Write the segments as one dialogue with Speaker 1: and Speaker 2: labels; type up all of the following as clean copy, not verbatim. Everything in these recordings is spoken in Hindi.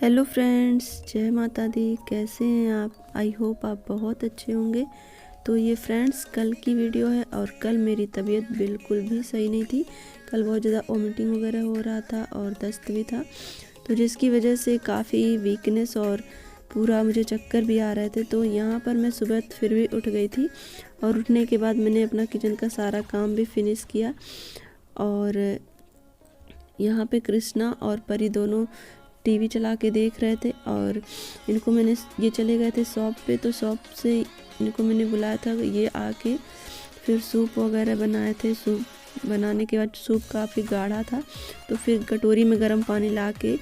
Speaker 1: हेलो फ्रेंड्स, जय माता दी। कैसे हैं आप? आई होप आप बहुत अच्छे होंगे। तो ये फ्रेंड्स कल की वीडियो है और कल मेरी तबीयत बिल्कुल भी सही नहीं थी। कल बहुत ज़्यादा वॉमिटिंग वगैरह हो रहा था और दस्त भी था, तो जिसकी वजह से काफ़ी वीकनेस और पूरा मुझे चक्कर भी आ रहे थे। तो यहाँ पर मैं सुबह फिर भी उठ गई थी और उठने के बाद मैंने अपना किचन का सारा काम भी फिनिश किया। और यहाँ पे कृष्णा और परी दोनों टीवी चला के देख रहे थे और इनको मैंने ये चले गए थे शॉप पे, तो शॉप से इनको मैंने बुलाया था। ये आके फिर सूप वगैरह बनाए थे। सूप बनाने के बाद सूप काफ़ी गाढ़ा था, तो फिर कटोरी में गर्म पानी ला के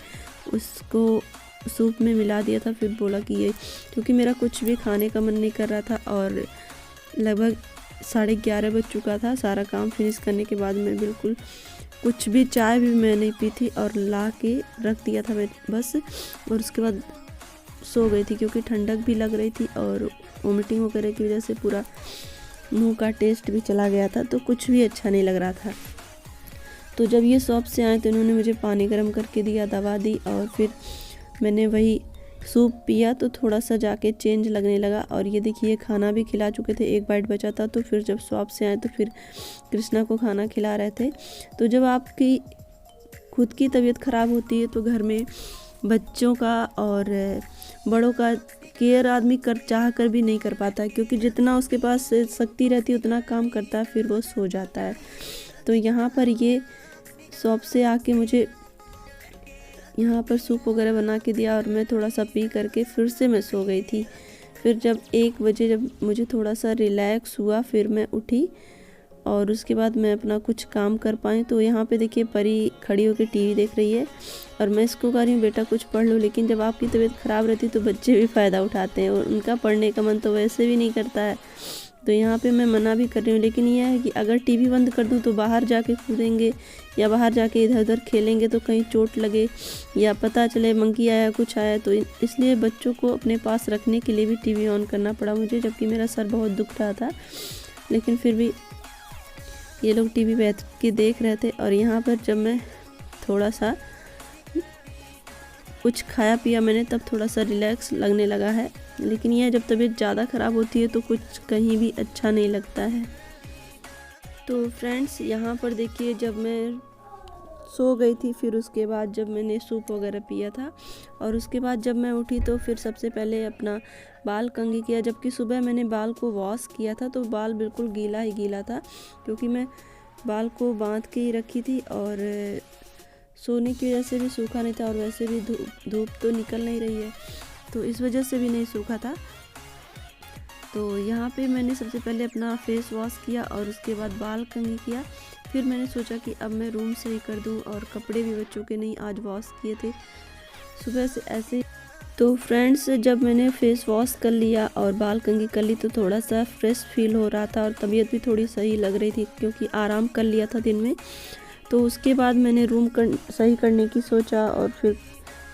Speaker 1: उसको सूप में मिला दिया था। फिर बोला कि ये, क्योंकि मेरा कुछ भी खाने का मन नहीं कर रहा था और लगभग 11:30 बज चुका था। सारा काम फिनिश करने के बाद मैं बिल्कुल कुछ भी, चाय भी मैं नहीं पी थी और ला के रख दिया था मैं बस। और उसके बाद सो गई थी क्योंकि ठंडक भी लग रही थी और वोमिटिंग वगैरह की वजह से पूरा मुंह का टेस्ट भी चला गया था, तो कुछ भी अच्छा नहीं लग रहा था। तो जब ये शॉप से आए तो इन्होंने मुझे पानी गर्म करके दिया, दवा दी और फिर मैंने वही सूप पिया तो थोड़ा सा जाके चेंज लगने लगा। और ये देखिए खाना भी खिला चुके थे, एक बाइट बचा था। तो फिर जब शॉप से आए तो फिर कृष्णा को खाना खिला रहे थे। तो जब आपकी खुद की तबीयत ख़राब होती है तो घर में बच्चों का और बड़ों का केयर आदमी चाह कर भी नहीं कर पाता है, क्योंकि जितना उसके पास शक्ति रहती है उतना काम करता है, फिर वो सो जाता है। तो यहाँ पर ये शॉप से आके मुझे यहाँ पर सूप वगैरह बना के दिया और मैं थोड़ा सा पी करके फिर से मैं सो गई थी। फिर जब 1 बजे जब मुझे थोड़ा सा रिलैक्स हुआ फिर मैं उठी और उसके बाद मैं अपना कुछ काम कर पाई। तो यहाँ पे देखिए परी खड़ी होकर टीवी देख रही है और मैं इसको कह रही हूँ बेटा कुछ पढ़ लो। लेकिन जब आपकी तबीयत ख़राब रहती है तो बच्चे भी फ़ायदा उठाते हैं और उनका पढ़ने का मन तो वैसे भी नहीं करता है। तो यहाँ पे मैं मना भी कर रही हूँ, लेकिन यह है कि अगर टीवी बंद कर दूँ तो बाहर जाके कूदेंगे या बाहर जाके इधर उधर खेलेंगे तो कहीं चोट लगे या पता चले मंकी आया कुछ आया। तो इसलिए बच्चों को अपने पास रखने के लिए भी टीवी ऑन करना पड़ा मुझे, जबकि मेरा सर बहुत दुख रहा था। लेकिन फिर भी ये लोग टीवी बैठ के देख रहे थे और यहाँ पर जब मैं थोड़ा सा कुछ खाया पिया मैंने तब थोड़ा सा रिलैक्स लगने लगा है। लेकिन यह जब तबीयत ज़्यादा ख़राब होती है तो कुछ कहीं भी अच्छा नहीं लगता है। तो फ्रेंड्स यहाँ पर देखिए जब मैं सो गई थी फिर उसके बाद जब मैंने सूप वगैरह पिया था और उसके बाद जब मैं उठी तो फिर सबसे पहले अपना बाल कंघी किया। जबकि सुबह मैंने बाल को वॉश किया था तो बाल बिल्कुल गीला ही गीला था, क्योंकि मैं बाल को बांध के ही रखी थी और सोने की वजह से भी सूखा नहीं था और वैसे भी धूप तो निकल नहीं रही है तो इस वजह से भी नहीं सूखा था। तो यहाँ पे मैंने सबसे पहले अपना फेस वॉश किया और उसके बाद बाल कंघी किया। फिर मैंने सोचा कि अब मैं रूम सही कर दूँ और कपड़े भी बच्चों के नहीं आज वॉश किए थे सुबह से ऐसे। तो फ्रेंड्स जब मैंने फेस वॉश कर लिया और बाल कंघी कर ली तो थोड़ा सा फ्रेश फील हो रहा था और तबीयत भी थोड़ी सही लग रही थी, क्योंकि आराम कर लिया था दिन में। तो उसके बाद मैंने रूम सही करने की सोचा और फिर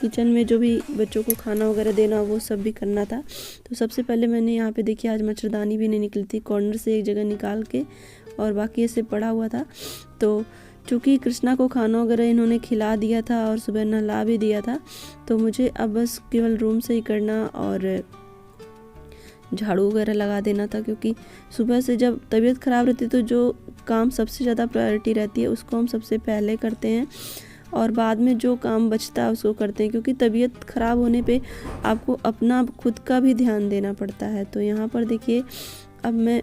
Speaker 1: किचन में जो भी बच्चों को खाना वगैरह देना वो सब भी करना था। तो सबसे पहले मैंने यहाँ पे देखिए आज मच्छरदानी भी नहीं निकली थी, कॉर्नर से एक जगह निकाल के और बाकी ऐसे पड़ा हुआ था। तो चूँकि कृष्णा को खाना वगैरह इन्होंने खिला दिया था और सुबह नहला भी दिया था, तो मुझे अब बस केवल रूम सही करना और झाड़ू वगैरह लगा देना था। क्योंकि सुबह से जब तबीयत ख़राब रहती है तो जो काम सबसे ज़्यादा प्रायोरिटी रहती है उसको हम सबसे पहले करते हैं और बाद में जो काम बचता है उसको करते हैं, क्योंकि तबीयत ख़राब होने पे आपको अपना खुद का भी ध्यान देना पड़ता है। तो यहाँ पर देखिए अब मैं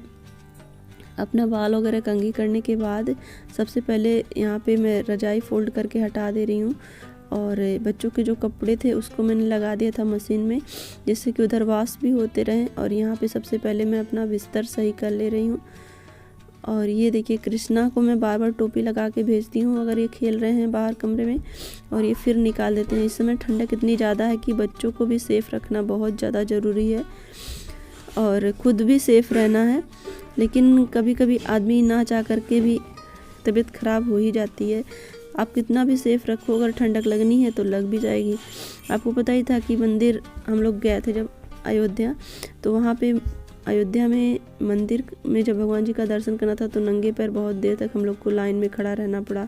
Speaker 1: अपना बाल वगैरह कंघी करने के बाद सबसे पहले यहाँ पे मैं रजाई फोल्ड करके हटा दे रही हूँ और बच्चों के जो कपड़े थे उसको मैंने लगा दिया था मशीन में, जिससे कि उधर वॉश भी होते रहें। और यहाँ पे सबसे पहले मैं अपना बिस्तर सही कर ले रही हूँ। और ये देखिए कृष्णा को मैं बार बार टोपी लगा के भेजती हूँ अगर ये खेल रहे हैं बाहर कमरे में, और ये फिर निकाल देते हैं। इस समय ठंडक इतनी ज़्यादा है कि बच्चों को भी सेफ़ रखना बहुत ज़्यादा ज़रूरी है और ख़ुद भी सेफ़ रहना है। लेकिन कभी कभी आदमी ना चाह करके भी तबीयत ख़राब हो ही जाती है। आप कितना भी सेफ़ रखो, अगर ठंडक लगनी है तो लग भी जाएगी। आपको पता ही था कि मंदिर हम लोग गए थे जब अयोध्या, तो वहाँ पे अयोध्या में मंदिर में जब भगवान जी का दर्शन करना था तो नंगे पैर बहुत देर तक हम लोग को लाइन में खड़ा रहना पड़ा।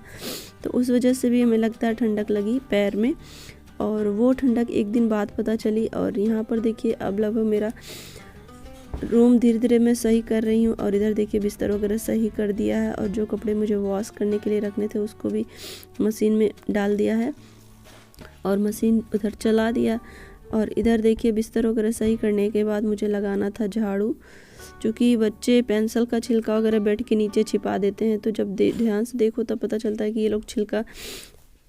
Speaker 1: तो उस वजह से भी हमें लगता है ठंडक लगी पैर में। और वो ठंडक एक दिन बाद पता चली। और यहाँ पर देखिए अब लगभग मेरा रूम धीरे धीरे मैं सही कर रही हूँ। और इधर देखिए बिस्तर वगैरह सही कर दिया है और जो कपड़े मुझे वॉश करने के लिए रखने थे उसको भी मशीन में डाल दिया है और मशीन उधर चला दिया। और इधर देखिए बिस्तर वगैरह सही करने के बाद मुझे लगाना था झाड़ू, क्योंकि बच्चे पेंसिल का छिलका वगैरह बेड के नीचे छिपा देते हैं, तो जब ध्यान से देखो तब पता चलता है कि ये लोग छिलका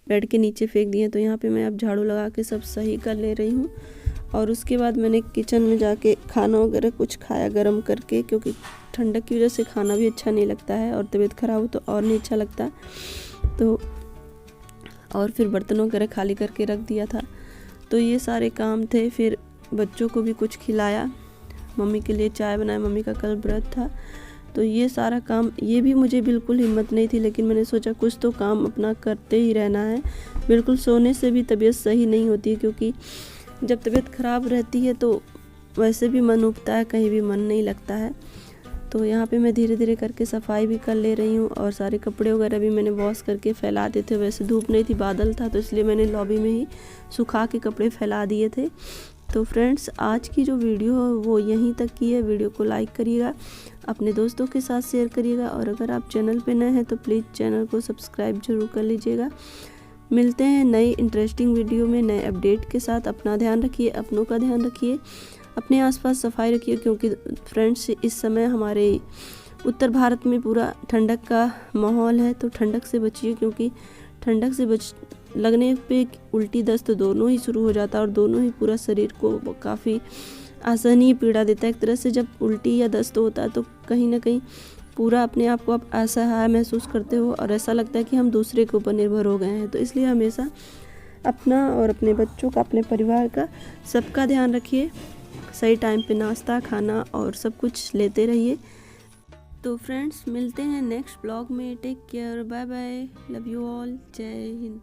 Speaker 1: बेड के नीचे फेंक दिए। तो यहाँ पे मैं अब झाड़ू लगा के सब सही कर ले रही हूँ। और उसके बाद मैंने किचन में जाके खाना वगैरह कुछ खाया गरम करके, क्योंकि ठंडक की वजह से खाना भी अच्छा नहीं लगता है और तबीयत ख़राब हो तो और नहीं अच्छा लगता। तो और फिर बर्तन वगैरह खाली करके रख दिया था। तो ये सारे काम थे। फिर बच्चों को भी कुछ खिलाया, मम्मी के लिए चाय बनाया, मम्मी का कल व्रत था। तो ये सारा काम, ये भी मुझे बिल्कुल हिम्मत नहीं थी, लेकिन मैंने सोचा कुछ तो काम अपना करते ही रहना है। बिल्कुल सोने से भी तबीयत सही नहीं होती है, क्योंकि जब तबीयत ख़राब रहती है तो वैसे भी मन उबता है, कहीं भी मन नहीं लगता है। तो यहाँ पे मैं धीरे धीरे करके सफाई भी कर ले रही हूँ और सारे कपड़े वगैरह भी मैंने वॉश करके फैला दिए थे। वैसे धूप नहीं थी, बादल था, तो इसलिए मैंने लॉबी में ही सुखा के कपड़े फैला दिए थे। तो फ्रेंड्स, आज की जो वीडियो है वो यहीं तक की है। वीडियो को लाइक करिएगा, अपने दोस्तों के साथ शेयर करिएगा और अगर आप चैनल पे नए हैं तो प्लीज़ चैनल को सब्सक्राइब जरूर कर लीजिएगा। मिलते हैं नई इंटरेस्टिंग वीडियो में नए अपडेट के साथ। अपना ध्यान रखिए, अपनों का ध्यान रखिए, अपने आसपास सफाई रखिए, क्योंकि फ्रेंड्स इस समय हमारे उत्तर भारत में पूरा ठंडक का माहौल है। तो ठंडक से बचिए, क्योंकि ठंडक से लगने पे उल्टी दस्त दोनों ही शुरू हो जाता है और दोनों ही पूरा शरीर को काफ़ी असहनीय पीड़ा देता है। एक तरह से जब उल्टी या दस्त होता है तो कहीं ना कहीं पूरा अपने आप को आप असहाय महसूस करते हो और ऐसा लगता है कि हम दूसरे के ऊपर निर्भर हो गए हैं। तो इसलिए हमेशा अपना और अपने बच्चों का, अपने परिवार का, सबका ध्यान रखिए। सही टाइम पे नाश्ता, खाना और सब कुछ लेते रहिए। तो फ्रेंड्स, मिलते हैं नेक्स्ट ब्लॉग में। Take care, bye bye, love you all, जय हिंद।